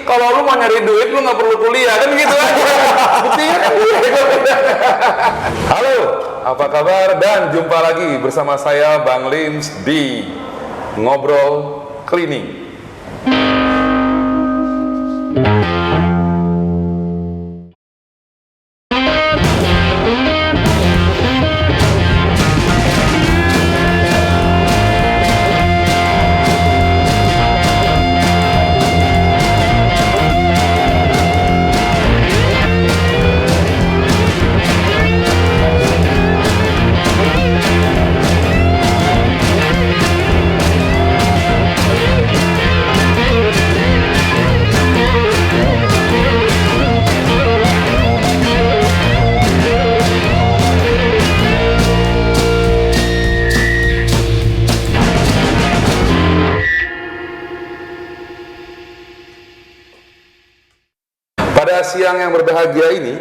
kalau lu mau nyari duit lu nggak perlu kuliah kan gitu aja. Buktinya kan gitu. Halo, apa kabar dan jumpa lagi bersama saya Bang Lims di Ngobrol Cleaning. Pada siang yang berbahagia ini,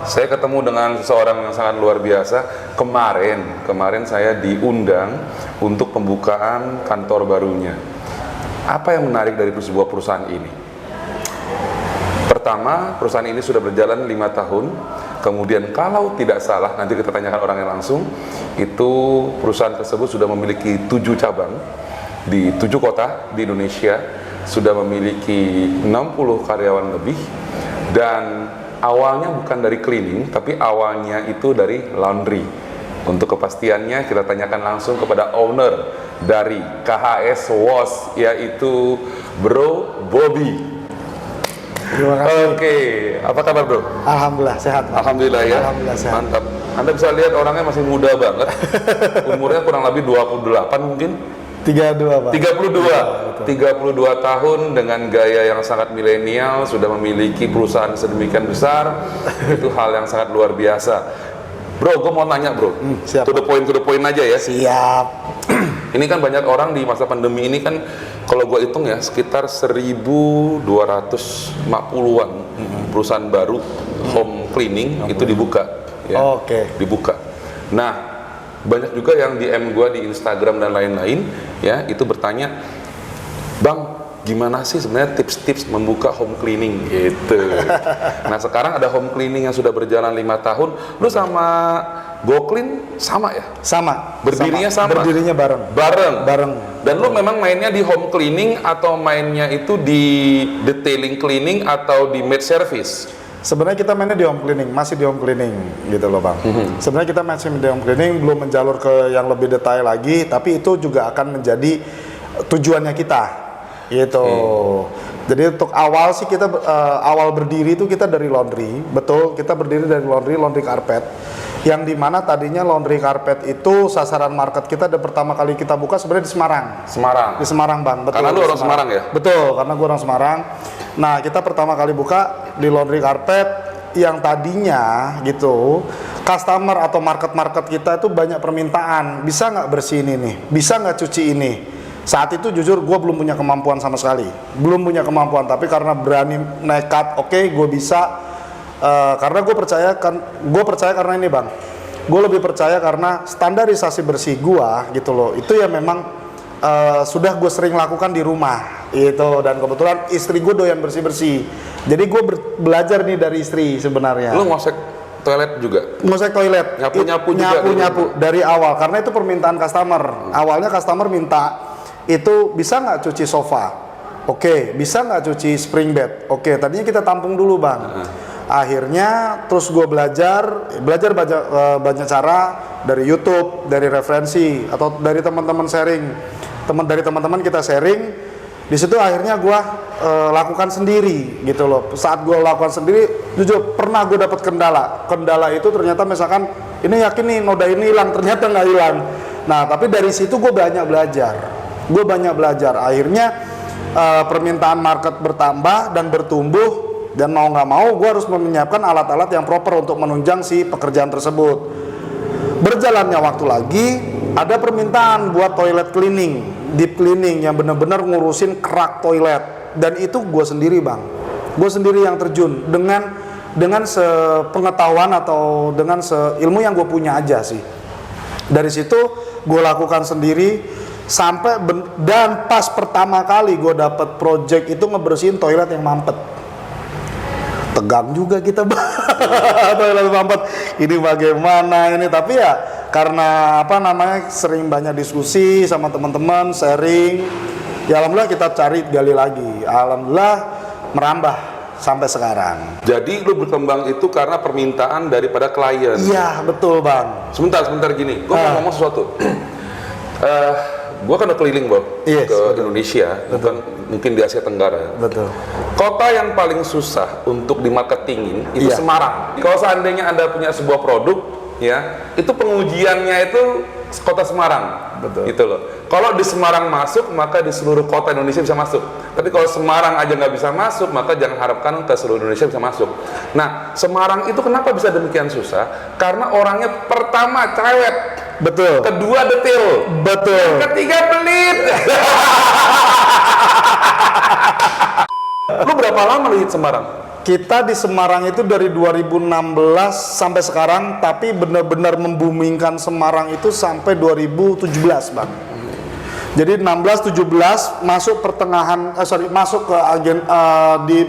saya ketemu dengan seseorang yang sangat luar biasa. Kemarin saya diundang untuk pembukaan kantor barunya. Apa yang menarik dari sebuah perusahaan ini? Pertama, perusahaan ini sudah berjalan 5 tahun. Kemudian kalau tidak salah, nanti kita tanyakan orangnya langsung, itu perusahaan tersebut sudah memiliki 7 cabang di 7 kota di Indonesia, sudah memiliki 60 karyawan lebih. Dan awalnya bukan dari cleaning, tapi awalnya itu dari laundry. Untuk kepastiannya kita tanyakan langsung kepada owner dari KHS Wash, yaitu Bro Bobby. Terima kasih. Oke, apa kabar bro? Alhamdulillah sehat. Alhamdulillah ya. Alhamdulillah sehat. Mantap. Anda bisa lihat orangnya masih muda banget. Umurnya kurang lebih 28 mungkin. 32 Pak. 32 tahun dengan gaya yang sangat milenial, sudah memiliki perusahaan sedemikian besar. Itu hal yang sangat luar biasa. Bro, gue mau nanya bro, siap. to the point aja ya. Siap. Ini kan banyak orang di masa pandemi ini kan, kalau gue hitung ya sekitar 1.250-an perusahaan baru home cleaning itu dibuka ya. Dibuka. Nah, banyak juga yang DM gue di Instagram dan lain-lain ya, itu bertanya, Bang, gimana sih sebenarnya tips-tips membuka home cleaning gitu. Nah, sekarang ada home cleaning yang sudah berjalan 5 tahun. Lu sama GoClean sama ya? Sama. Berdirinya sama? Berdirinya bareng. Dan lu memang mainnya di home cleaning atau mainnya itu di detailing cleaning atau di maid service? Sebenarnya kita mainnya di home cleaning, masih di home cleaning gitu loh Bang. Sebenarnya kita masih di home cleaning, belum menjalur ke yang lebih detail lagi, tapi itu juga akan menjadi tujuannya kita gitu. Jadi untuk awal sih kita awal berdiri itu kita dari laundry, betul, kita berdiri dari laundry carpet, yang dimana tadinya laundry carpet itu sasaran market kita dan pertama kali kita buka sebenarnya di Semarang Bang, betul. Karena lu orang Semarang ya? Betul, karena gue orang Semarang. Nah, kita pertama kali buka di laundry carpet yang tadinya gitu, customer atau market kita itu banyak permintaan, bisa nggak bersihin ini, bisa nggak cuci ini. Saat itu jujur gue belum punya kemampuan sama sekali, tapi karena berani nekat, oke, gue bisa, karena gue percaya karena ini Bang, gue lebih percaya karena standarisasi bersih gue gitu loh, itu ya memang sudah gue sering lakukan di rumah itu, dan kebetulan istri gue doyan bersih, jadi gue belajar nih dari istri sebenarnya. Lu ngosek toilet juga? Ngosek toilet, nyapu dari awal, karena itu permintaan customer. Awalnya customer minta itu bisa nggak cuci sofa, oke, bisa nggak cuci spring bed, oke, tadinya kita tampung dulu Bang. Akhirnya terus gue belajar banyak cara dari YouTube, dari referensi atau dari teman-teman sharing, dari teman-teman kita sharing. Di situ akhirnya gue lakukan sendiri gitu loh. Saat gue lakukan sendiri, jujur pernah gue dapat kendala itu ternyata misalkan ini yakin nih noda ini hilang, ternyata nggak hilang. Nah, tapi dari situ gue banyak belajar. Akhirnya permintaan market bertambah dan bertumbuh. Dan mau nggak mau gue harus menyiapkan alat-alat yang proper untuk menunjang si pekerjaan tersebut. Berjalannya waktu lagi, ada permintaan buat toilet cleaning, deep cleaning yang benar-benar ngurusin kerak toilet. Dan itu gue sendiri Bang, gue sendiri yang terjun dengan sepengetahuan atau dengan seilmu yang gue punya aja sih. Dari situ gue lakukan sendiri Dan pas pertama kali gue dapet project itu ngebersihin toilet yang mampet. Tegang juga kita toilet mampet. Ini bagaimana ini, tapi ya karena sering banyak diskusi sama teman-teman, sharing. Ya alhamdulillah kita gali lagi. Alhamdulillah merambah sampai sekarang. Jadi lu berkembang itu karena permintaan daripada klien. Iya, betul, Bang. Sebentar gini. Gue mau ngomong sesuatu. Gue kan udah keliling Yes, ke betul. Indonesia, bukan mungkin di Asia Tenggara. Betul. Kota yang paling susah untuk dimarketingin itu Iya. Semarang. Kalau seandainya Anda punya sebuah produk, ya itu pengujiannya itu kota Semarang. Betul. Gitu loh. Kalau di Semarang masuk, maka di seluruh kota Indonesia bisa masuk. Tapi kalau Semarang aja nggak bisa masuk, maka jangan harapkan ke seluruh Indonesia bisa masuk. Nah, Semarang itu kenapa bisa demikian susah? Karena orangnya pertama cerewet. Betul. Kedua detail. Betul. Ketiga pelit. Lu berapa lama lu hit Semarang? Kita di Semarang itu dari 2016 sampai sekarang, tapi benar-benar membumingkan Semarang itu sampai 2017, Bang. Jadi 16-17 masuk masuk ke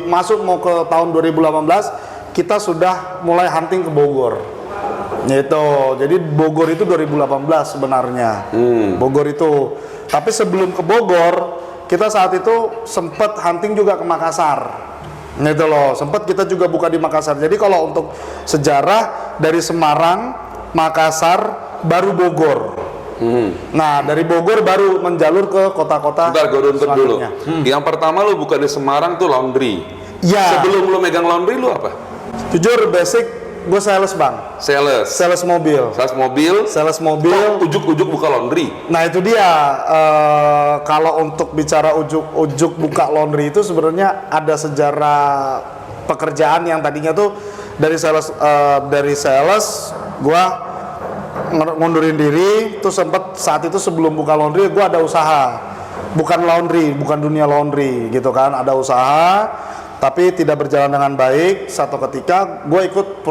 masuk mau ke tahun 2018, kita sudah mulai hunting ke Bogor. Gitu. Jadi Bogor itu 2018 sebenarnya. Bogor itu. Tapi sebelum ke Bogor, kita saat itu sempat hunting juga ke Makassar. Gitu loh. Sempat kita juga buka di Makassar. Jadi kalau untuk sejarah dari Semarang, Makassar, baru Bogor. Nah, dari Bogor baru menjalur ke kota-kota. Bentar, gue runtut dulu. selanjutnya. Yang pertama lu buka di Semarang tuh laundry. Ya. Sebelum lu megang laundry lu apa? Jujur basic, gue sales, Bang. Sales. Sales mobil. Sales mobil. Sales mobil. Ujuk-ujuk buka laundry. Nah itu dia, kalau untuk bicara ujuk-ujuk buka laundry itu sebenarnya ada sejarah pekerjaan yang tadinya tuh dari sales gua ngundurin diri, tuh sempet saat itu sebelum buka laundry gua ada usaha, bukan dunia laundry gitu kan, ada usaha tapi tidak berjalan dengan baik. Satu ketika gue ikut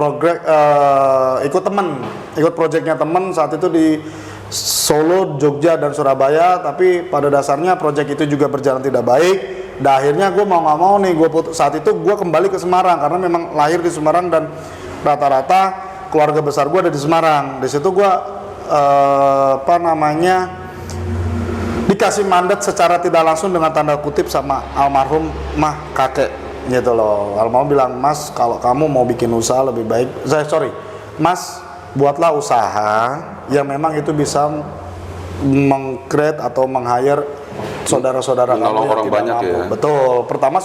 proyeknya temen saat itu di Solo, Jogja, dan Surabaya, tapi pada dasarnya proyek itu juga berjalan tidak baik. Dan akhirnya gue mau nggak mau nih, saat itu gue kembali ke Semarang karena memang lahir di Semarang dan rata-rata keluarga besar gue ada di Semarang. Di situ gue dikasih mandat secara tidak langsung dengan tanda kutip sama almarhum kakek gitu loh. Almarhum bilang, Mas, kalau kamu mau bikin usaha lebih baik, Mas, buatlah usaha yang memang itu bisa meng-create atau meng-hire saudara-saudara kamu yang orang tidak banyak mampu. ya. Betul. Pertama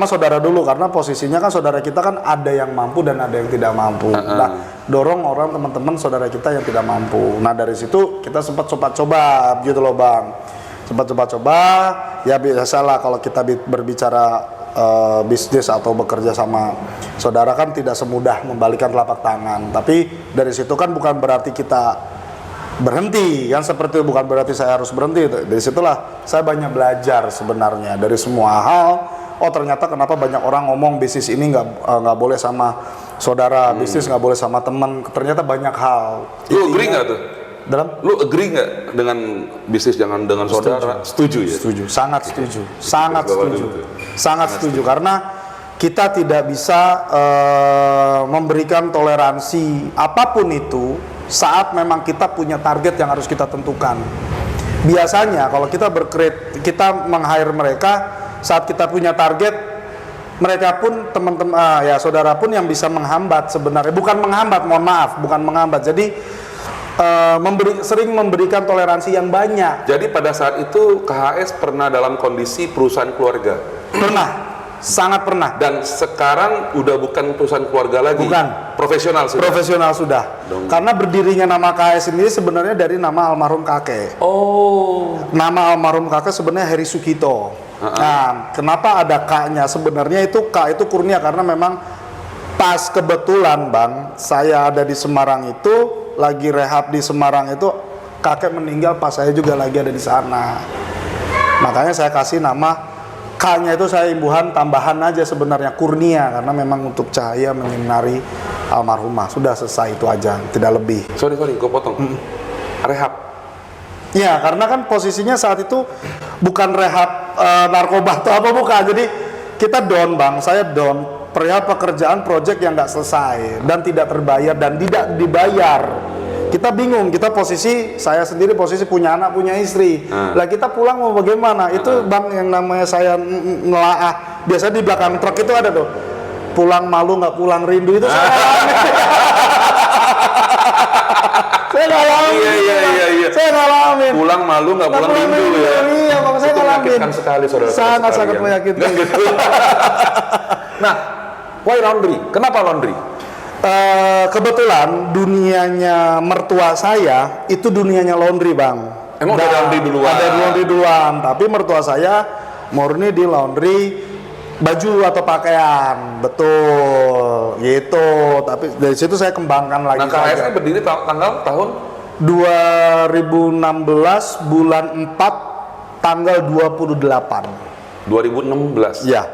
saudara dulu karena posisinya kan saudara kita kan ada yang mampu dan ada yang tidak mampu. Nah, dorong orang teman-teman saudara kita yang tidak mampu. Nah, dari situ kita sempat coba gitu loh, Bang. Sempat coba, ya biasalah kalau kita berbicara bisnis atau bekerja sama saudara kan tidak semudah membalikan telapak tangan. Tapi dari situ kan bukan berarti kita berhenti, kan seperti itu, bukan berarti saya harus berhenti. Dari situlah saya banyak belajar sebenarnya dari semua hal. Oh ternyata kenapa banyak orang ngomong bisnis ini nggak boleh sama saudara, bisnis nggak boleh sama teman. Ternyata banyak hal. Lu agree nggak tuh? Lu agree nggak dengan bisnis jangan dengan saudara? Setuju ya? Setuju, sangat setuju karena kita tidak bisa memberikan toleransi apapun itu saat memang kita punya target yang harus kita tentukan. Biasanya kalau kita kita meng-hire mereka saat kita punya target, mereka pun teman-teman saudara pun yang bisa menghambat sebenarnya, bukan menghambat. Jadi sering memberikan toleransi yang banyak. Jadi pada saat itu KHS pernah dalam kondisi perusahaan keluarga? Pernah. Sangat pernah. Dan sekarang udah bukan perusahaan keluarga lagi. Bukan. Profesional sudah. Profesional sudah. Karena berdirinya nama KHS sendiri sebenarnya dari nama almarhum kakek. Oh. Nama almarhum kakek sebenarnya Heri Sukito. Nah, kenapa ada K-nya? Sebenarnya itu K itu kurnia karena memang pas kebetulan, Bang, saya ada di Semarang itu, lagi rehab di Semarang itu, kakek meninggal pas saya juga lagi ada di sana. Makanya saya kasih nama K-nya itu saya imbuhan tambahan aja sebenarnya kurnia karena memang untuk cahaya menyinari almarhumah. Sudah selesai itu aja, tidak lebih. Sorry, gue potong. Rehab. Ya, karena kan posisinya saat itu bukan rehab narkoba atau apa, bukan. Jadi kita down bang, saya down perihal pekerjaan project yang nggak selesai dan tidak terbayar dan tidak dibayar. Kita bingung, kita posisi, saya sendiri posisi punya anak, punya istri. Lah kita pulang mau bagaimana? Itu bang yang namanya saya nelaah. Biasanya di belakang truk itu ada tuh, pulang malu nggak pulang rindu, itu saya ngalamin. Saya ngalamin. Iya. Saya ngalamin. Pulang malu nggak pulang rindu ya. Iya, bang, saya Itu ngalamin. menyakitkan sekali saudara. Sangat menyakitkan. Gitu. Nah, why laundry? Kenapa laundry? Kebetulan dunianya mertua saya itu dunianya laundry bang. Emang udah laundry duluan? Ada laundry duluan, tapi mertua saya murni di laundry baju atau pakaian, betul, gitu. Tapi dari situ saya kembangkan lagi. Nah, KHS berdiri tanggal tahun 2016 bulan 4 tanggal 28. 2016. Ya,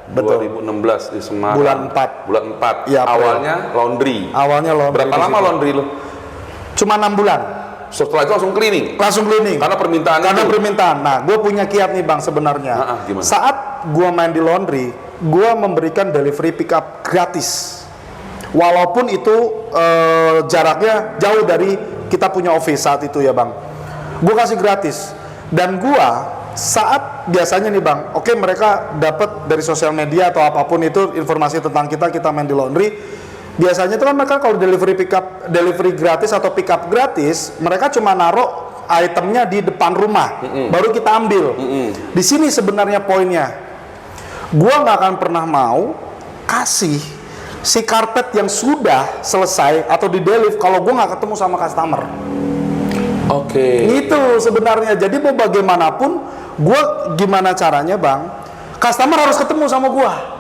betul. 2016 di Semarang. Bulan 4. Bulan 4. Ya, awalnya laundry. Awalnya laundry. Berapa lama laundry lo? Cuma 6 bulan. Setelah itu langsung cleaning. Langsung cleaning. Karena permintaan Karena itu. permintaan. Nah, gue punya kiat nih bang sebenarnya. Gimana? Saat gue main di laundry, gue memberikan delivery pick up gratis. Walaupun itu jaraknya jauh dari kita punya office saat itu ya bang. Gue kasih gratis. Dan gue saat biasanya nih bang, oke, mereka dapat dari sosial media atau apapun itu informasi tentang kita main di laundry. Biasanya itu kan mereka kalau delivery gratis atau pick up gratis, mereka cuma naruh itemnya di depan rumah, baru kita ambil. Di sini sebenarnya poinnya, gua nggak akan pernah mau kasih si karpet yang sudah selesai atau di deliver kalau gua nggak ketemu sama customer. Oke. Itu sebenarnya. Jadi mau bagaimanapun, gua gimana caranya bang, customer harus ketemu sama gua.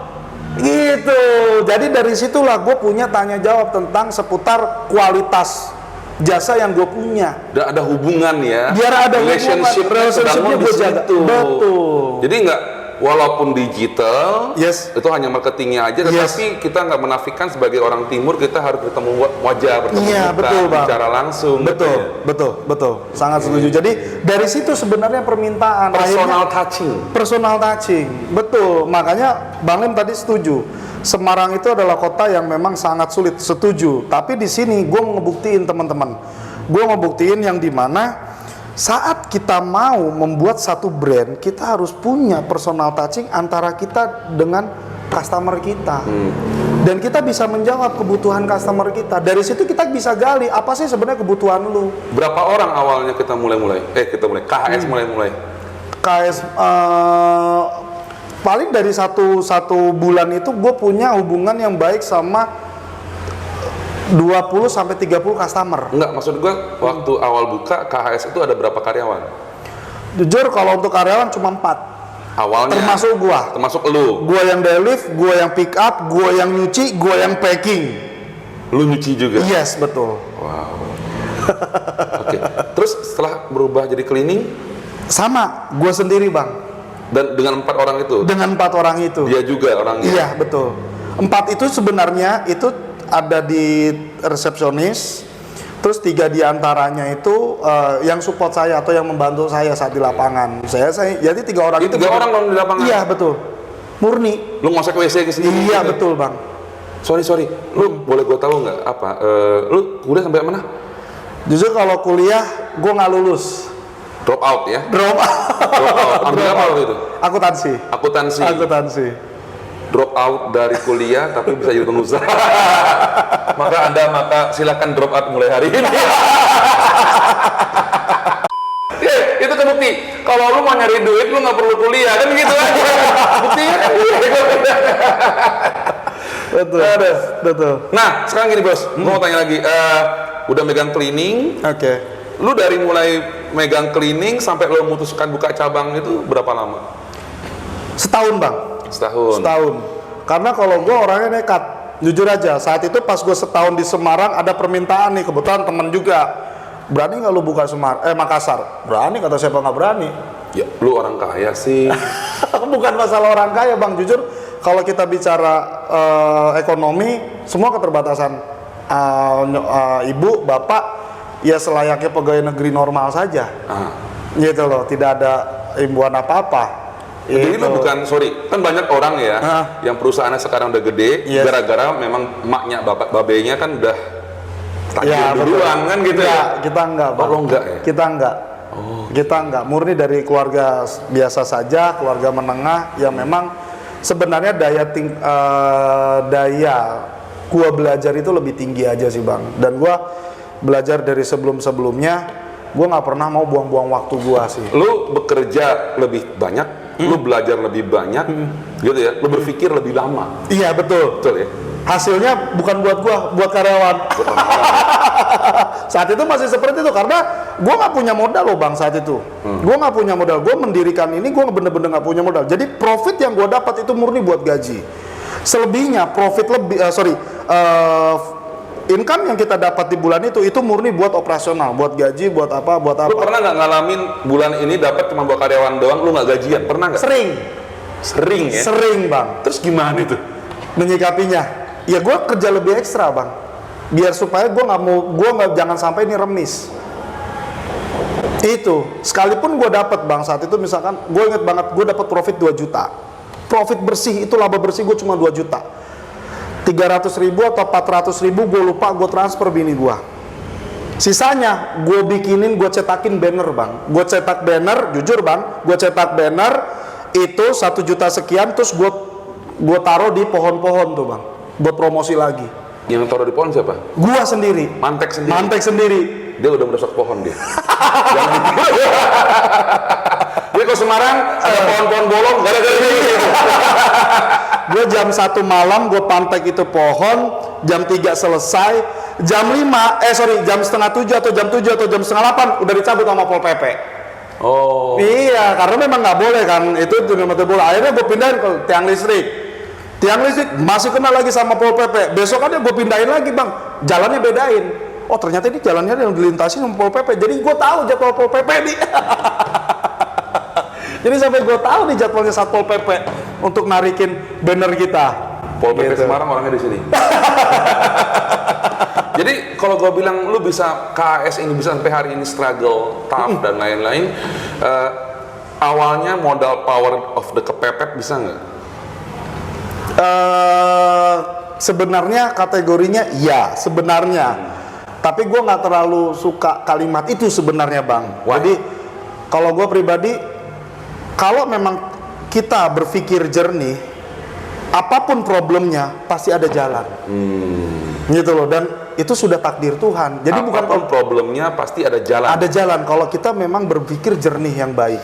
Gitu. Jadi dari situlah gue punya tanya jawab tentang seputar kualitas jasa yang gue punya. Dan ada hubungan ya. Biar ada relationship-nya gue jaga. Betul. Jadi nggak, walaupun digital, Yes. itu hanya marketingnya aja, tetapi kita nggak menafikan sebagai orang timur kita harus bertemu wajah, bertemu Iya, muka, betul, Bang. bicara langsung. Betul, gitu ya. betul. Sangat setuju. Jadi dari situ sebenarnya permintaan. Personal Akhirnya, touching. personal touching, betul. Makanya Bang Lim tadi setuju. Semarang itu adalah kota yang memang sangat sulit, setuju. Tapi di sini gue ngebuktiin teman-teman. Gue ngebuktiin yang dimana saat kita mau membuat satu brand, kita harus punya personal touching antara kita dengan customer kita. Dan kita bisa menjawab kebutuhan customer kita. Dari situ kita bisa gali apa sih sebenarnya kebutuhan lu. Berapa orang awalnya kita mulai? KHS mulai. KS paling dari satu bulan itu gue punya hubungan yang baik sama 20 sampai 30 customer. Enggak, maksud gue waktu awal buka KHS itu ada berapa karyawan? Jujur kalau untuk karyawan cuma 4. Awalnya. Termasuk gua. Termasuk lu. Gua yang deliver, gua yang pick up, gua yang nyuci, gua yang packing. Lu nyuci juga? Yes, betul. Wow. Oke. Terus setelah berubah jadi cleaning? Sama, gua sendiri bang. Dan dengan 4 orang itu? Dengan 4 orang itu. Dia juga orangnya? Iya, betul. 4 itu sebenarnya itu ada di resepsionis, terus 3 diantaranya itu yang support saya atau yang membantu saya saat di lapangan. Saya jadi 3 orang itu. 3 orang dong di lapangan? Iya, betul. Murni. Lu ngosek WC sendiri? Iya, gitu? betul bang. Sorry. Lu boleh gue tahu nggak apa? Lu kuliah sampai mana? Jujur kalau kuliah, gue nggak lulus. Drop out ya? Drop out. Ambil apa waktu itu? Akuntansi. Drop out dari kuliah tapi bisa jadi pengusaha. maka silakan drop out mulai hari ini. Itu kebukti. Kalau lu mau nyari duit lu nggak perlu kuliah kan gitu aja. Buktinya kan gitu. Betul. Nah sekarang gini bos, gua mau tanya lagi. Udah megang cleaning. Oke. Lu dari mulai megang cleaning sampai lu memutuskan buka cabang itu berapa lama? Setahun bang. Setahun. Karena kalau gue orangnya nekat, jujur aja. Saat itu pas gue setahun di Semarang ada permintaan nih, kebetulan temen juga. Berani nggak lu buka Makassar? Berani, kata siapa nggak berani? Ya, lu orang kaya sih. Bukan masalah orang kaya bang, jujur. Kalau kita bicara ekonomi, semua keterbatasan ibu, bapak, ya selayaknya pegawai negeri normal saja. Gitu loh, tidak ada imbuhan apa-apa. Jadi lu bukan, sorry, kan banyak orang ya yang perusahaannya sekarang udah gede, gara-gara memang emaknya, babenya kan udah takdir duluan kan gitu ya? Kita enggak, Bang. Oh, enggak ya? Kita enggak. Kita enggak, murni dari keluarga biasa saja, keluarga menengah yang memang sebenarnya daya gua belajar itu lebih tinggi aja sih, Bang. Dan gua belajar dari sebelum-sebelumnya, gua nggak pernah mau buang-buang waktu gua sih. Lu bekerja lebih banyak, lu belajar lebih banyak, gitu ya. Lu berpikir lebih lama. Iya, betul. Betul ya. Hasilnya bukan buat gua, buat karyawan. Saat itu masih seperti itu karena gua nggak punya modal loh, Bang, saat itu. Gua nggak punya modal. Gua mendirikan ini, gua bener-bener nggak punya modal. Jadi profit yang gua dapat itu murni buat gaji. Selebihnya profit lebih, income yang kita dapat di bulan itu murni buat operasional, buat gaji, buat apa. Lu pernah nggak ngalamin bulan ini dapat cuma buat karyawan doang, lu nggak gajian? Pernah nggak? Sering ya? Sering, Bang. Terus gimana itu? Menyikapinya? Ya gue kerja lebih ekstra, Bang. Biar supaya gue nggak jangan sampai ini remis. Itu, sekalipun gue dapat, Bang, saat itu misalkan, gue inget banget, gue dapat profit 2 juta. Profit bersih, itu laba bersih gue cuma 2 juta. 300.000 atau 400.000 gue lupa, gue transfer bini gue. Sisanya gue bikinin, gue cetakin banner, Bang. Gue cetak banner, jujur, Bang, gue cetak banner itu 1 juta sekian, terus gue taruh di pohon-pohon tuh, Bang, buat promosi lagi. Yang taruh di pohon siapa? Gua sendiri. Mantek sendiri. Mantek sendiri. Dia udah merusak pohon dia. Dia ke Semarang ada pohon-pohon bolong gara-gara ini. Gue jam 1 malam gue pantek itu pohon, jam 3 selesai, jam 5, jam setengah 7 atau jam 7 atau jam setengah 8 udah dicabut sama Pol PP. Oh. Iya, karena memang nggak boleh kan, itu dengan mata bola. Akhirnya gue pindahin ke tiang listrik. Tiang listrik masih kena lagi sama Pol PP. Besokannya gue pindahin lagi, Bang. Jalannya bedain. Oh, ternyata ini jalannya yang dilintasi sama Pol PP. Jadi gue tahu jadwal Pol PP nih. Jadi sampai gue tahu nih jadwalnya Satpol PP untuk narikin banner kita. Pol PP Gitu. Semarang orangnya di sini. Jadi kalau gue bilang lu bisa KAS ini bisa sampai hari ini struggle, tough dan lain-lain, awalnya modal power of the kepepet bisa nggak? Sebenarnya kategorinya ya, sebenarnya. Tapi gue nggak terlalu suka kalimat itu sebenarnya, Bang. Why? Jadi kalau gue pribadi, kalau memang kita berpikir jernih, apapun problemnya pasti ada jalan. Gitu loh, dan itu sudah takdir Tuhan. Jadi apapun problemnya pasti ada jalan. ada jalan kalau kita memang berpikir jernih yang baik.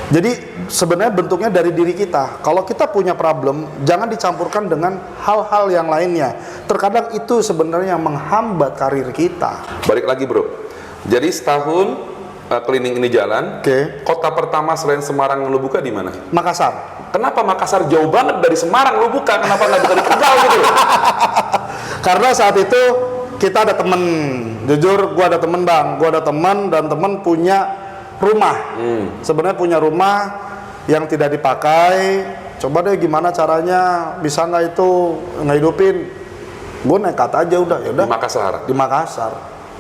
Jadi sebenarnya bentuknya dari diri kita. Kalau kita punya problem, jangan dicampurkan dengan hal-hal yang lainnya. Terkadang itu sebenarnya menghambat karir kita. Balik lagi, Bro. Jadi setahun cleaning ini jalan. Oke. Kota pertama selain Semarang yang lu buka di mana? Makassar. Kenapa Makassar jauh banget dari Semarang lu buka? Kenapa nggak buka di Tegal gitu? Karena saat itu kita ada temen. Jujur, gua ada temen, Bang. Gua ada temen dan temen punya rumah. Sebenarnya punya rumah yang tidak dipakai. Coba deh gimana caranya, bisa nggak itu ngehidupin? Gue nekat aja udah, ya udah. Di Makassar. Di Makassar.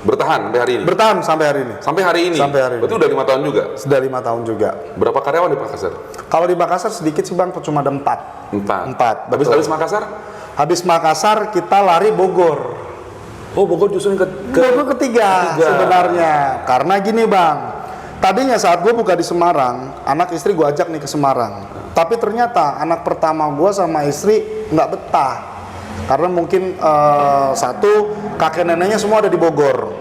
Bertahan sampai hari ini. Bertahan sampai hari ini. Sampai hari ini. Sampai hari ini. Berarti udah 5 tahun juga. Sudah 5 tahun juga. Berapa karyawan di Makassar? Kalau di Makassar sedikit sih, Bang, cuma ada 4. 4. Habis Makassar? Habis Makassar kita lari Bogor. Oh, Bogor justru Bogor ketiga sebenarnya. Karena gini, Bang. Tadinya saat gue buka di Semarang, anak istri gue ajak nih ke Semarang. Tapi ternyata anak pertama gue sama istri nggak betah. Karena mungkin satu, kakek neneknya semua ada di Bogor.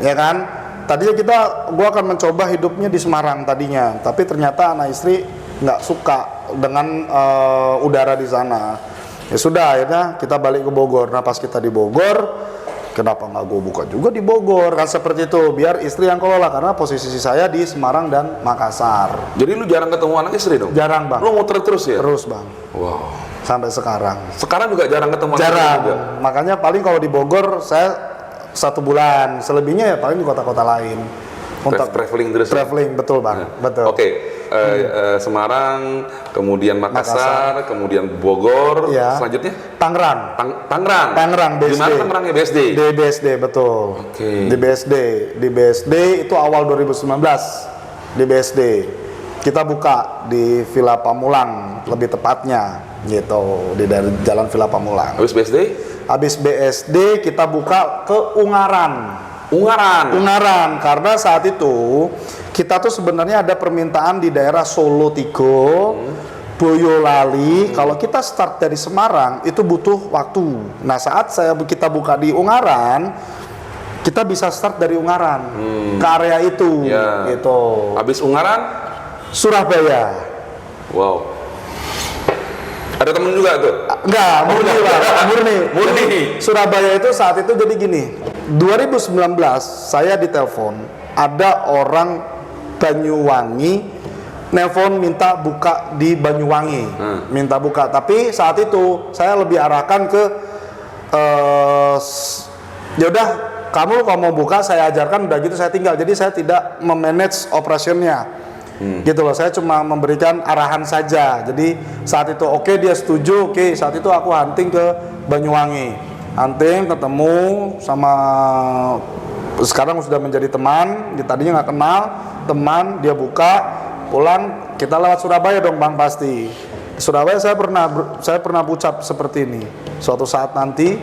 Ya kan? Tadinya gue akan mencoba hidupnya di Semarang tadinya. Tapi ternyata anak istri nggak suka dengan udara di sana. Ya sudah, akhirnya kita balik ke Bogor. Nah, pas kita di Bogor, kenapa nggak gue buka juga di Bogor, kan seperti itu, biar istri yang kelola, karena posisi saya di Semarang dan Makassar. Jadi lu jarang ketemu anak istri dong? Jarang, Bang. Lu muter terus ya? Terus, Bang. Wow. Sampai sekarang. Sekarang juga jarang ketemu anak istri Jarang. juga? Makanya paling kalau di Bogor saya 1 bulan, selebihnya ya paling di kota-kota lain. Traveling terus. Traveling, betul, Bang. Betul. Oke. Semarang, kemudian Makassar, kemudian Bogor, Ya. selanjutnya Tangerang. Tangerang. BSD. Di mana Tangerangnya BSD? Di BSD, betul. Oke. Di BSD itu awal 2019 di BSD. Kita buka di Villa Pamulang, lebih tepatnya gitu, di dari Jalan Villa Pamulang. Habis BSD? Habis BSD kita buka ke Ungaran. Ungaran, karena saat itu kita tuh sebenarnya ada permintaan di daerah Solo Tigo, Boyolali. Kalau kita start dari Semarang itu butuh waktu. Nah, saat kita buka di Ungaran, kita bisa start dari Ungaran ke area itu, gitu. Habis Ungaran? Surabaya. Wow. Ada temen juga tuh? Enggak, murni Pak, murni. Murni. Jadi, Surabaya itu saat itu jadi gini. 2019 saya ditelepon, ada orang Banyuwangi nelpon minta buka di Banyuwangi, minta buka. Tapi saat itu saya lebih arahkan ke ya udah kamu kalau mau buka saya ajarkan, udah gitu saya tinggal. Jadi saya tidak memanage operationnya. Gitu loh, saya cuma memberikan arahan saja. Jadi saat itu oke, dia setuju, oke, saat itu aku hunting ke Banyuwangi, hunting ketemu sama, sekarang sudah menjadi teman, tadinya nggak kenal, teman, dia buka, pulang, kita lewat Surabaya dong Bang pasti. Di Surabaya saya pernah ucap seperti ini, suatu saat nanti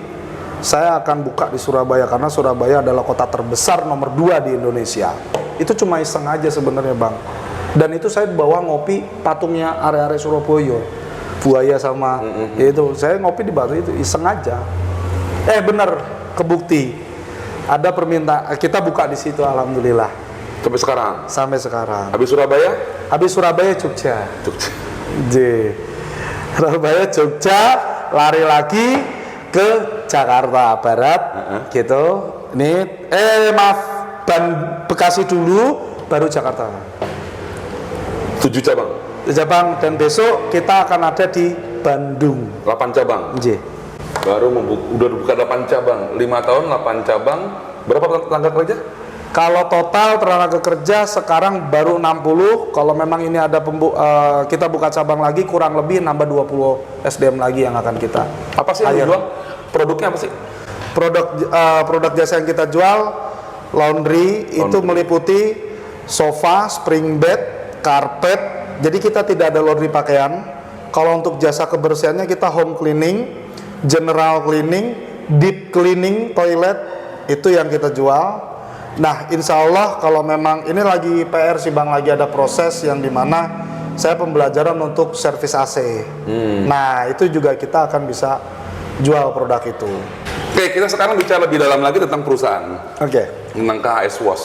saya akan buka di Surabaya karena Surabaya adalah kota terbesar nomor 2 di Indonesia. Itu cuma iseng aja sebenarnya Bang. Dan itu saya bawa ngopi patungnya area-area Surabaya, buaya sama itu. Saya ngopi di Batu itu iseng aja. Bener, kebukti. Ada permintaan, kita buka di situ alhamdulillah. Sampai sekarang? Sampai sekarang. Habis Surabaya? Habis Surabaya Jogja. J. Surabaya Jogja, lari lagi ke Jakarta Barat, gitu. Ini, Bekasi dulu, baru Jakarta. 7 cabang? 7 cabang, dan besok kita akan ada di Bandung. 8 cabang? J. Baru udah buka 8 cabang, 5 tahun 8 cabang. Berapa tenaga kerja? Kalau total tenaga kerja sekarang baru 60. Kalau memang ini ada kita buka cabang lagi, kurang lebih nambah 20 SDM lagi yang akan kita apa sih yang dijual? Produknya apa sih? Produk jasa yang kita jual laundry. Itu meliputi sofa, spring bed, karpet. Jadi kita tidak ada laundry pakaian. Kalau untuk jasa kebersihannya kita home cleaning, general cleaning, deep cleaning toilet, itu yang kita jual. Nah, insya Allah kalau memang ini lagi PR sih Bang, lagi ada proses yang dimana saya pembelajaran untuk servis AC. Nah, itu juga kita akan bisa jual produk itu. Oke, kita sekarang bicara lebih dalam lagi tentang perusahaan. Oke. Tentang KHS WOS.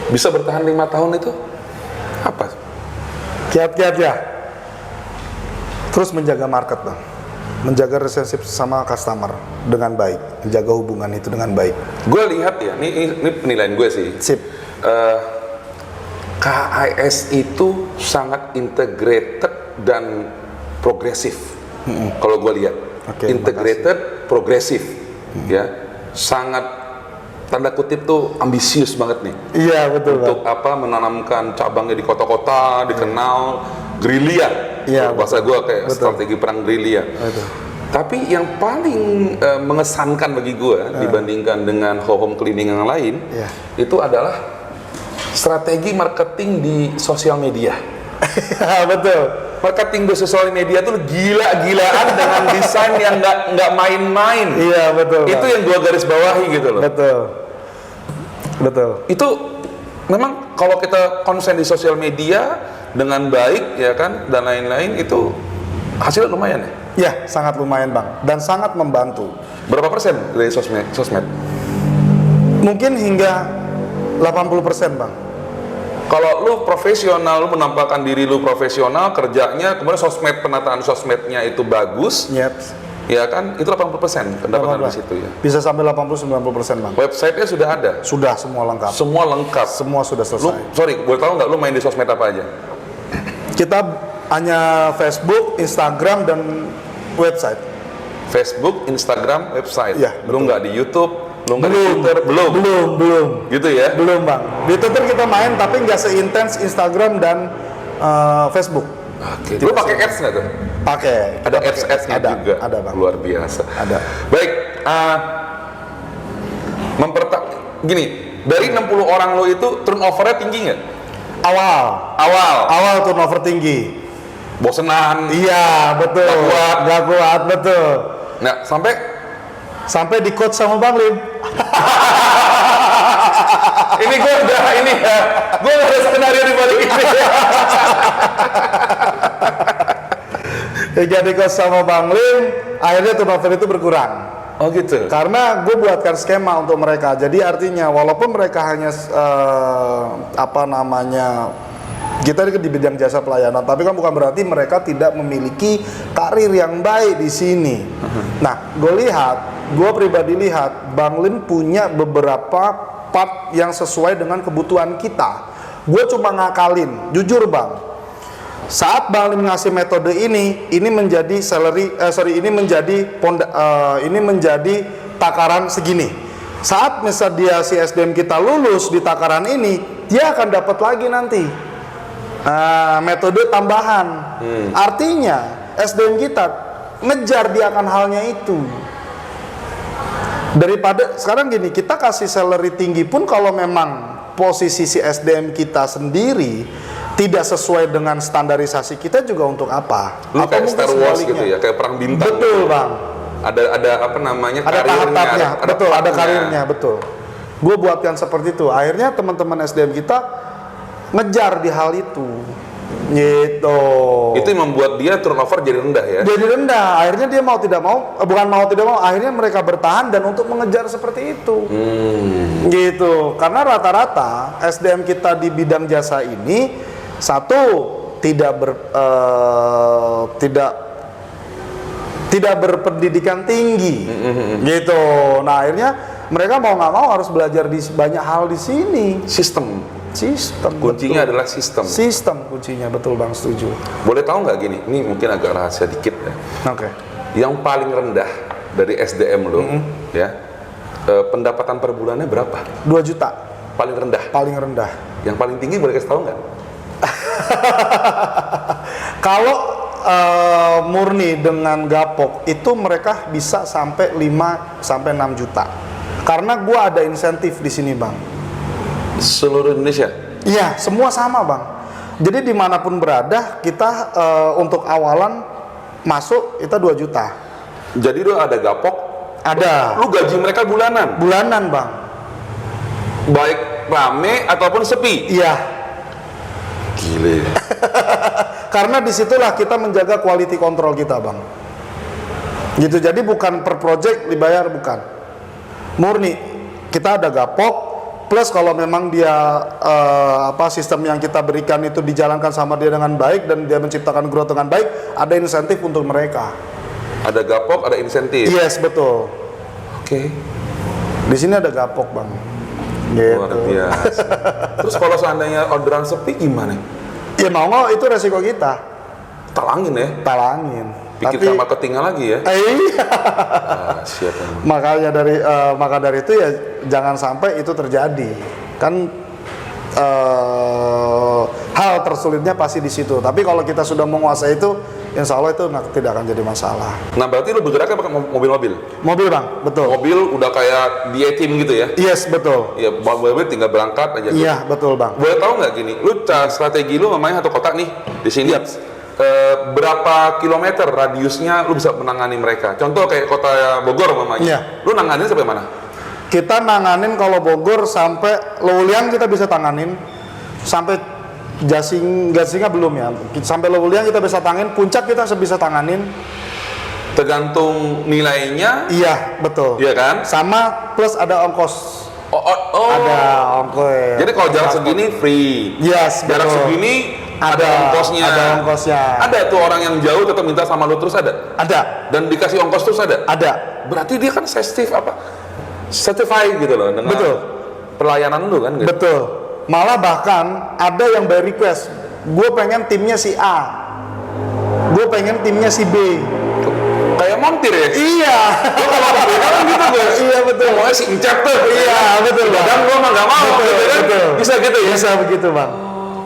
Bisa bertahan 5 tahun itu apa? Kiat-kiat ya. Terus menjaga market Bang. Menjaga relationship sama customer dengan baik, menjaga hubungan itu dengan baik. Gue lihat ya, ini penilaian gue sih. Sip. KHS itu sangat integrated dan progresif. Kalau gue lihat, integrated, progresif, ya, sangat tanda kutip tuh ambisius banget nih. Iya betul. Untuk menanamkan cabangnya di kota-kota, dikenal, gerilya. Iya, bahasa gue kayak strategi perang gerilya. Tapi yang paling mengesankan bagi gue dibandingkan dengan home cleaning yang lain, itu adalah strategi marketing di sosial media. Betul. Marketing di sosial media tuh gila-gilaan dengan desain yang nggak main-main. Iya betul. Itu yang gue garis bawahi gitu loh. Betul. Itu memang kalau kita konsen di sosial media dengan baik ya kan dan lain-lain, itu hasilnya lumayan ya? Ya, sangat lumayan Bang, dan sangat membantu. Berapa persen dari sosmed? Mungkin hingga 80% Bang. Kalau lu profesional, lu menampakkan diri lu profesional, kerjanya, kemudian penataan sosmednya itu bagus, ya kan, itu 80% pendapatan di situ ya. Bisa sampai 80-90% Bang. Website-nya sudah ada? Sudah, semua lengkap. Semua sudah selesai. Boleh tahu nggak lu main di sosmed apa aja? Kita hanya Facebook, Instagram, dan website. Facebook, Instagram, website. Ya, lu nggak di YouTube? Belum. Twitter? Belum. Gitu ya? Belum Bang. Di Twitter kita main tapi nggak seintens Instagram dan Facebook. Oke. Lu pakai ads nggak tuh? Pakai. Ada ads-nya juga. Ada bang. Luar biasa. Ada. Baik. Gini, dari 60 orang lo itu turnovernya tinggi nggak? Awal turnover tinggi. Bosenan. Iya betul. Gak kuat betul. Nah sampai di coach sama Bang Lim. Ini gue udah ada skenario di balik ini. Jadi coach sama Bang Lim, akhirnya turnover itu berkurang. Oh gitu. Karena gue buatkan skema untuk mereka. Jadi artinya walaupun mereka hanya kita di bidang jasa pelayanan, tapi kan bukan berarti mereka tidak memiliki karir yang baik di sini. Nah, gue pribadi lihat Bang Lim punya beberapa part yang sesuai dengan kebutuhan kita. Gue cuma ngakalin, jujur Bang. Saat Bang Lim ngasih metode ini menjadi ini menjadi takaran segini. Saat misal dia si SDM kita lulus di takaran ini, dia akan dapat lagi nanti metode tambahan. Artinya SDM kita ngejar dia akan halnya itu. Daripada sekarang gini, kita kasih salary tinggi pun kalau memang posisi si SDM kita sendiri tidak sesuai dengan standarisasi kita juga untuk apa? Lu kayak Star Wars gitu ya, kayak perang bintang. Betul gitu. Bang. Ada apa namanya? Ada tahap-tahapnya, betul. Ada karirnya, betul. Gue buatkan seperti itu. Akhirnya teman-teman SDM kita ngejar di hal itu. Gitu. Itu yang membuat dia turnover jadi rendah ya? Jadi rendah. Akhirnya dia akhirnya mereka bertahan dan untuk mengejar seperti itu. Gitu. Karena rata-rata SDM kita di bidang jasa ini tidak berpendidikan tinggi, gitu. Nah akhirnya mereka mau nggak mau harus belajar di banyak hal di sini. Sistem kuncinya betul. Adalah sistem kuncinya, betul Bang, setuju. Boleh tahu nggak gini, ini mungkin agak rahasia dikit ya. Oke. Yang paling rendah dari SDM lo ya, pendapatan per bulannya berapa? 2 juta. Paling rendah. Yang paling tinggi boleh kasih tahu nggak? Kalau murni dengan gapok itu mereka bisa sampai 5 sampai 6 juta. Karena gua ada insentif di sini, Bang. Seluruh Indonesia? Iya, semua sama, Bang. Jadi dimanapun berada, kita untuk awalan masuk itu 2 juta. Jadi lu ada gapok? Ada. Lu gaji mereka bulanan? Bulanan, Bang. Baik rame ataupun sepi? Iya. Gile. Karena disitulah kita menjaga quality control kita, Bang. Gitu, jadi bukan per project dibayar, bukan. Murni kita ada gapok, plus kalau memang dia sistem yang kita berikan itu dijalankan sama dia dengan baik dan dia menciptakan growth dengan baik, ada insentif untuk mereka. Ada gapok, ada insentif. Yes, betul. Oke. Di sini ada gapok, Bang. Gitu. Luar biasa. Terus kalau seandainya orderan sepi gimana? Ya mau itu resiko kita. Talangin ya? Talangin. Bikin sama ketinggal lagi ya? Iya. Siap. Maka dari itu ya jangan sampai itu terjadi. Kan hal tersulitnya pasti di situ. Tapi kalau kita sudah menguasai itu, insya Allah itu tidak akan jadi masalah. Nah berarti lu bergeraknya pakai mobil-mobil? Mobil, Bang, betul. Mobil udah kayak di A-Team gitu ya? Yes, betul. Iya, mobil tinggal berangkat aja. Iya, betul, Bang. Boleh tahu nggak gini, lu strategi lu memangnya satu kota nih di sini? Yep. Berapa kilometer radiusnya lu bisa menangani mereka? Contoh kayak kota Bogor mamanya. Iya. Lu nanganin sampai mana? Kita nanganin kalau Bogor sampai Lewuliang kita bisa tanganin, sampai Jasinga belum ya. Sampai Lewuliang kita bisa tanganin, Puncak kita bisa tanganin. Tergantung nilainya. Iya, betul. Iya kan? Sama plus ada ongkos. Oh. Ada ongkos. Jadi kalau jarak segini free. Yes, jarak betul. segini ada ongkosnya. Ada ongkosnya. Ada tuh orang yang jauh tetap minta sama lu terus ada? Ada. Dan dikasih ongkos terus ada? Ada. Berarti dia kan certified gitu loh dengan betul. Pelayanan lu kan gitu? Betul. Malah bahkan ada yang by request, gue pengen timnya si A, gue pengen timnya si B. Kayak montir ya? Iya. Gue kalau berbeda kan gitu guys. Iya betul. Pokoknya si Incap tuh. Iya betul. Dan gue mah gak mau. Betul, gitu, kan? betul. Bisa gitu ya? Bisa begitu, Bang.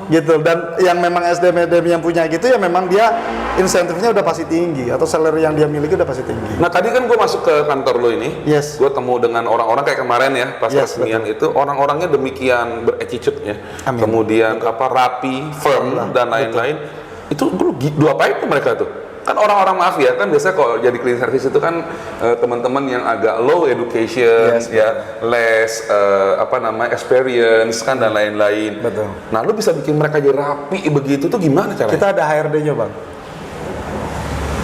gitu. Dan yang memang SDM yang punya gitu ya memang dia insentifnya udah pasti tinggi atau salary yang dia miliki udah pasti tinggi. Nah tadi kan gue masuk ke kantor lo ini, Yes. gue temu dengan orang-orang kayak kemarin ya pas Yes, resmian itu orang-orangnya demikian ber-attitude ya, Amin. kemudian apa rapi, firm dan lain-lain. Itu lu apain tuh mereka tuh? Kan orang-orang maaf ya kan biasa kalau jadi cleaning service itu kan teman-teman yang agak low education Yes, ya, less experience kan dan lain-lain. Betul. Nah lu bisa bikin mereka jadi rapi begitu tuh gimana caranya? Kita ada HRD-nya bang.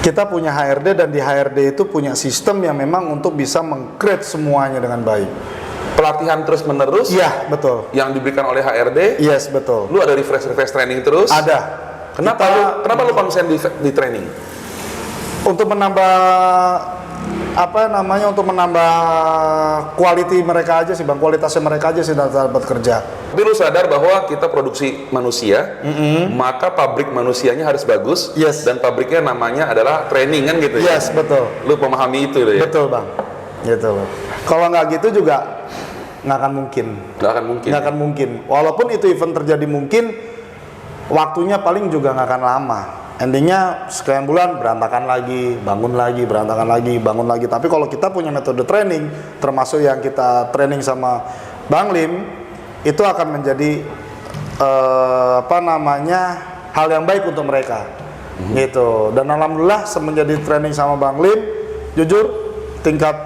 Kita punya HRD dan di HRD itu punya sistem yang memang untuk bisa meng-create semuanya dengan baik. Pelatihan terus menerus. Iya betul. Yang diberikan oleh HRD. Yes betul. Lu ada refresh training terus? Ada. Kenapa lu konsen di training? Untuk menambah untuk menambah quality mereka aja sih bang, kualitasnya mereka aja sih dapat kerja. Tapi lu sadar bahwa kita produksi manusia, maka pabrik manusianya harus bagus, Yes. dan pabriknya namanya adalah training kan gitu ya? Yes betul. Lu memahami itu deh ya? Betul bang. Gitu. Kalau nggak gitu juga nggak akan mungkin. Nggak akan mungkin. Nggak akan mungkin. Walaupun itu event terjadi mungkin, waktunya paling juga nggak akan lama. Endingnya sekian bulan berantakan lagi, bangun lagi, berantakan lagi, bangun lagi. Tapi kalau kita punya metode training, termasuk yang kita training sama Bang Lim, itu akan menjadi hal yang baik untuk mereka. Gitu. Dan alhamdulillah semenjak training sama Bang Lim, jujur tingkat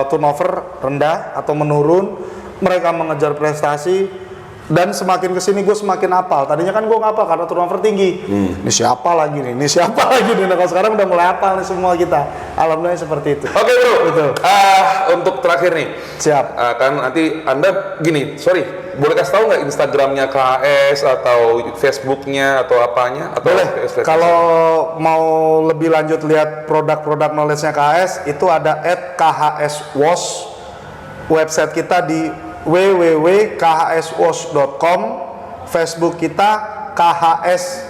turnover rendah atau menurun, mereka mengejar prestasi. Dan semakin kesini gue semakin hafal. Tadinya kan gue ngapal karena turnover tinggi. Ini siapa lagi nih? Ini siapa lagi nih? Nah kalau sekarang udah mulai hafal nih semua kita. Alhamdulillah seperti itu. Oke bro, Betul. untuk terakhir nih, Siap. kan nanti Anda gini, boleh kasih tahu nggak Instagramnya KHS atau Facebooknya atau apanya? Atau Boleh. Facebook? Kalau mau lebih lanjut lihat produk-produk knowledge-nya KHS, itu ada @khswash. Website kita di www.khswash.com. Facebook kita KHS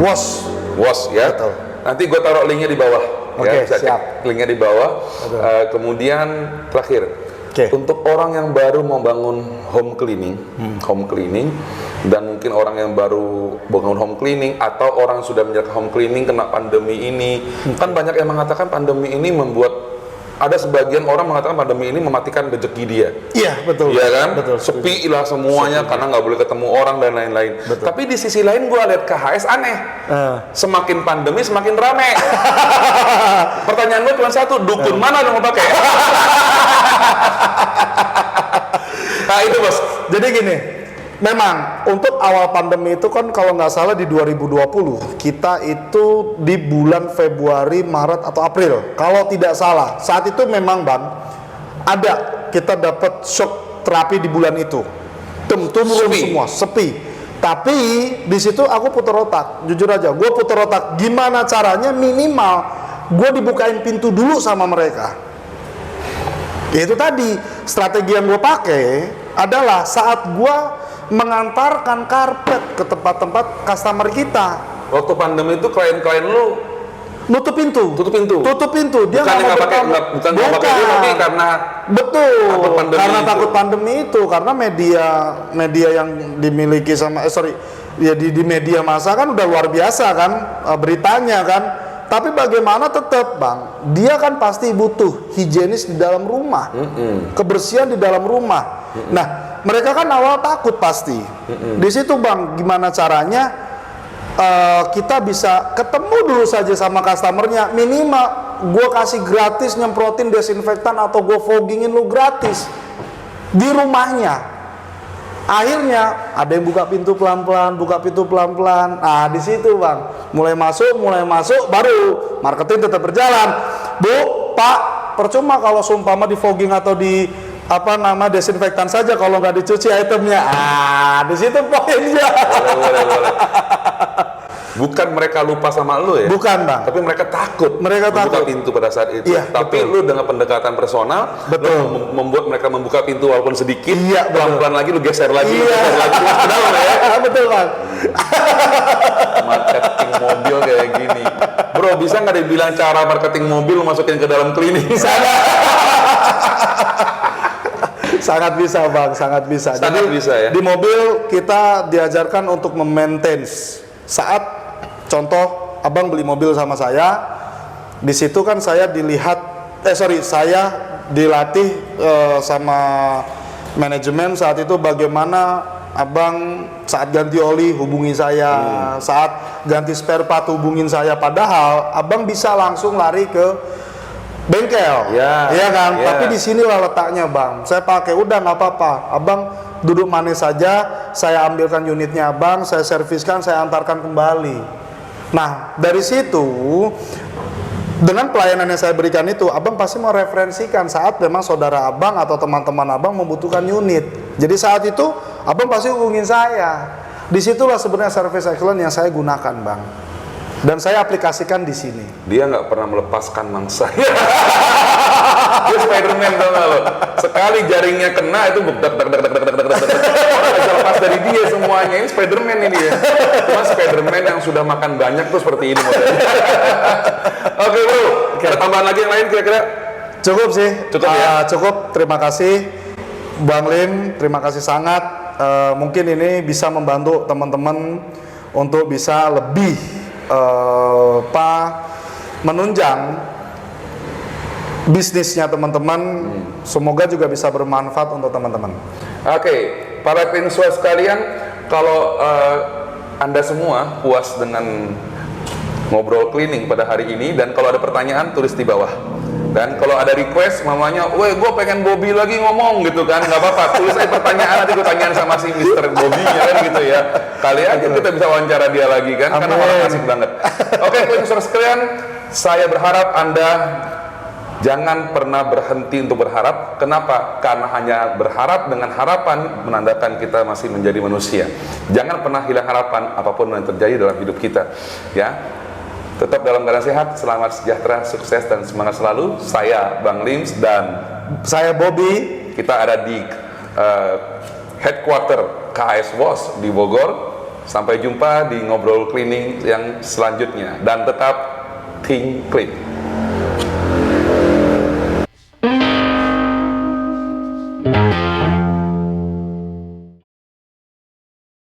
Wash. Was ya. Betul. Nanti gue taruh linknya di bawah. Oke, bisa siap. cek linknya di bawah. Kemudian terakhir, Oke. untuk orang yang baru mau bangun home cleaning, dan mungkin orang yang baru bangun home cleaning atau orang sudah menjalankan home cleaning kena pandemi ini, kan banyak yang mengatakan pandemi ini membuat, ada sebagian orang mengatakan pandemi ini mematikan rezeki dia. Iya, betul. Iya kan? Betul. Sepi lah semuanya karena nggak boleh ketemu orang dan lain-lain. Tapi di sisi lain gue lihat KHS aneh. Semakin pandemi semakin rame. Pertanyaan gue cuma satu, dukun mana yang mau pakai? Nah itu bos. Jadi gini, memang untuk awal pandemi itu kan kalau nggak salah di 2020, kita itu di bulan Februari, Maret atau April, kalau tidak salah. Saat itu memang bang, kita dapat shock terapi di bulan itu. Turun semua, sepi. Tapi di situ aku putar otak, jujur aja, gue putar otak gimana caranya minimal gue dibukain pintu dulu sama mereka. Itu tadi strategi yang gue pakai adalah saat gue mengantarkan karpet ke tempat-tempat customer kita. Waktu pandemi itu klien-klien lu Tutup pintu. Dia bukan nggak pakai, bukan dia, tapi karena betul. takut pandemi Karena itu. takut pandemi itu, karena media yang dimiliki sama di media massa kan udah luar biasa kan beritanya kan. Tapi bagaimana tetap bang, dia kan pasti butuh higienis di dalam rumah, kebersihan di dalam rumah. Nah, mereka kan awal takut pasti. Di situ bang, gimana caranya kita bisa ketemu dulu saja sama customernya, minimal gue kasih gratis nyemprotin desinfektan atau gue foggingin lu gratis di rumahnya. Akhirnya ada yang buka pintu pelan-pelan. Nah di situ bang, mulai masuk, baru marketing tetap berjalan. Bu, Pak, percuma kalau seumpama di fogging atau di desinfektan saja kalau nggak dicuci itemnya. Di situ poinnya. Boleh. Bukan mereka lupa sama lu ya? Bukan bang. Tapi mereka takut. Mereka membuka takut. pintu pada saat itu. Iya, tapi betul. lu dengan pendekatan personal, Betul. lu membuat mereka membuka pintu walaupun sedikit. Iya, pelan-pelan lagi lu geser lagi, Iya. ke dalam ya. Betul bang. Marketing mobil kayak gini. Bro, bisa nggak dibilang cara marketing mobil lu masukin ke dalam cleaning sana? Sangat bisa bang, sangat bisa. Sangat bisa ya. Di mobil kita diajarkan untuk memaintain. Saat contoh abang beli mobil sama saya, di situ kan saya saya dilatih sama manajemen saat itu bagaimana abang saat ganti oli hubungi saya, saat ganti spare part hubungin saya. Padahal abang bisa langsung lari ke bengkel, iya kan? Tapi di sinilah letaknya bang. Saya pakai udah nggak apa-apa. Abang duduk manis saja, saya ambilkan unitnya abang, saya serviskan, saya antarkan kembali. Nah dari situ dengan pelayanan yang saya berikan itu, abang pasti mereferensikan saat memang saudara abang atau teman-teman abang membutuhkan unit. Jadi saat itu abang pasti hubungin saya. Disitulah sebenarnya service excellence yang saya gunakan bang. Dan saya aplikasikan di sini. Dia nggak pernah melepaskan mangsa. Dia Spiderman tau nggak lo? Sekali jaringnya kena itu dak bisa lepas dari dia semuanya. Ini Spiderman ini ya. Cuma Spiderman yang sudah makan banyak tuh seperti ini modelnya. Oke bro, ada tambahan lagi yang lain kira-kira? Cukup sih. Cukup ya. Cukup. Terima kasih Bang Lim. Terima kasih sangat. Mungkin ini bisa membantu teman-teman untuk bisa lebih menunjang bisnisnya teman-teman. Semoga juga bisa bermanfaat untuk teman-teman. Oke, para pensuah sekalian, kalau Anda semua puas dengan ngobrol cleaning pada hari ini, dan kalau ada pertanyaan tulis di bawah. Dan kalau ada request, mamanya, weh gue pengen Bobby lagi ngomong gitu kan, nggak apa-apa, tulis aja pertanyaan, nanti gue tanyain sama si Mr. Bobby kan gitu ya. Kali aja kita bisa wawancara dia lagi kan, karena orang asik banget. Oke, pensuah sekalian, saya berharap Anda jangan pernah berhenti untuk berharap. Kenapa? Karena hanya berharap dengan harapan menandakan kita masih menjadi manusia. Jangan pernah hilang harapan apapun yang terjadi dalam hidup kita. Ya, tetap dalam keadaan sehat, selamat, sejahtera, sukses dan semangat selalu. Saya Bang Lims dan saya Bobby. Kita ada di headquarter KHS WOS di Bogor. Sampai jumpa di ngobrol cleaning yang selanjutnya dan tetap think clean.